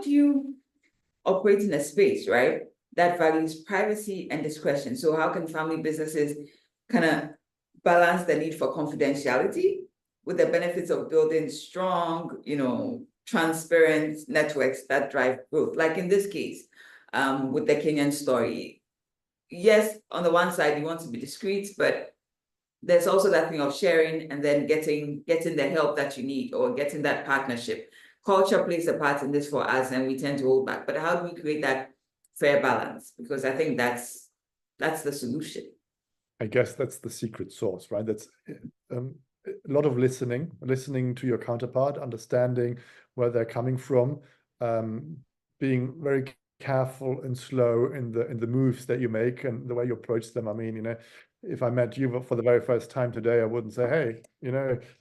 do you operate in a space, right, that values privacy and discretion? So how can family businesses kind of balance the need for confidentiality with the benefits of building strong, transparent networks that drive growth? Like in this case, with the Kenyan story, yes, on the one side, you want to be discreet, but there's also that thing of sharing and then getting the help that you need or getting that partnership. Culture plays a part in this for us, and we tend to hold back. But how do we create that fair balance? Because I think that's the solution. I guess that's the secret sauce, right? That's a lot of listening to your counterpart, understanding where they're coming from, being very careful and slow in the moves that you make and the way you approach them. I mean, if I met you for the very first time today, I wouldn't say, hey,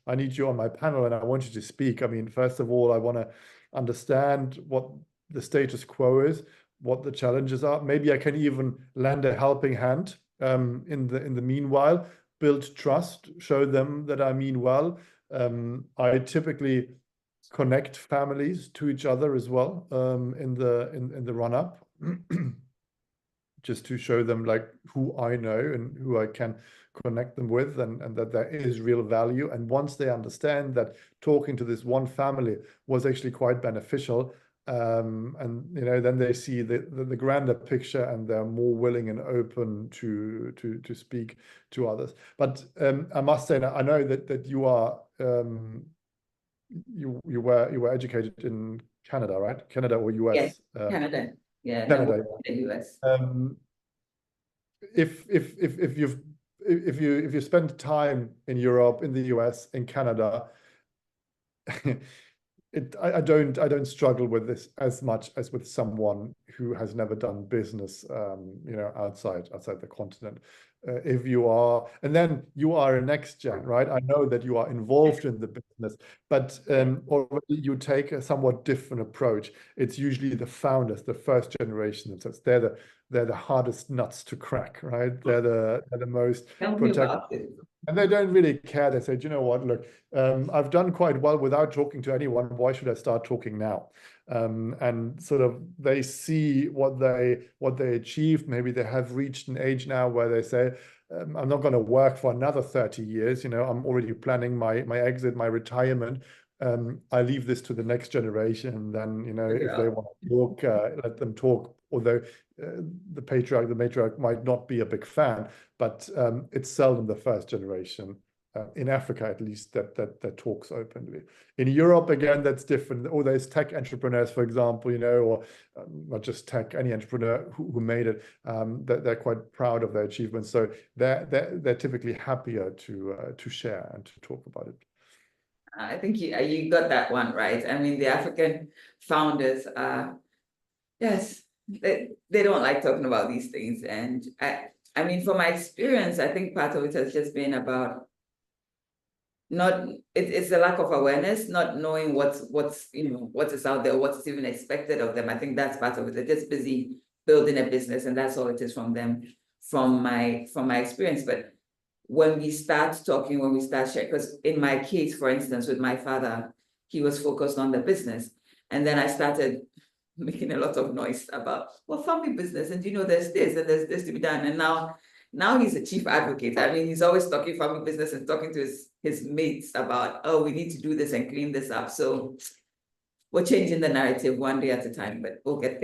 I need you on my panel and I want you to speak. I mean, first of all, I want to understand what the status quo is, what the challenges are. Maybe I can even lend a helping hand in the meanwhile, build trust, show them that I mean well. I typically connect families to each other as well in the run-up, just to show them like who I know and who I can connect them with, and that there is real value. And once they understand that talking to this one family was actually quite beneficial, and then they see the grander picture, and they're more willing and open to speak to others. But I must say, I know that you are you were educated in Canada, right? Canada or US? Yes, Canada. Yeah, Canada. No, the US. If you spend time in Europe, in the US, in Canada, I don't struggle with this as much as with someone who has never done business, outside the continent. If you are, and then you are a next gen, right? I know that you are involved in the business, but already you take a somewhat different approach. It's usually the founders, the first generation themselves. They're the hardest nuts to crack, right? They're the most protected. And they don't really care. They say, you know what, look, I've done quite well without talking to anyone. Why should I start talking now? And sort of they see what they achieved. Maybe they have reached an age now where they say, I'm not going to work for another 30 years. I'm already planning my exit, my retirement. I leave this to the next generation. And then, if they want to talk, let them talk. Although the matriarch might not be a big fan, but it's seldom the first generation, in Africa at least, that talks openly. In Europe, again, that's different. Or there's tech entrepreneurs, for example, or not just tech, any entrepreneur who made it, that they're quite proud of their achievements. So they're typically happier to share and to talk about it. I think you got that one right. I mean, the African founders are, yes, they don't like talking about these things. And I mean, from my experience, I think part of it has just been about it's a lack of awareness, not knowing what is out there, what is even expected of them. I think that's part of it. They're just busy building a business, and that's all it is from them, from my experience. But when we start talking, when we start sharing, because in my case, for instance, with my father, he was focused on the business. And then I started making a lot of noise about, well, family business, and there's this and there's this to be done. And now he's a chief advocate. I mean, he's always talking family business and talking to his mates about, oh, we need to do this and clean this up. So we're changing the narrative one day at a time, but we'll get there.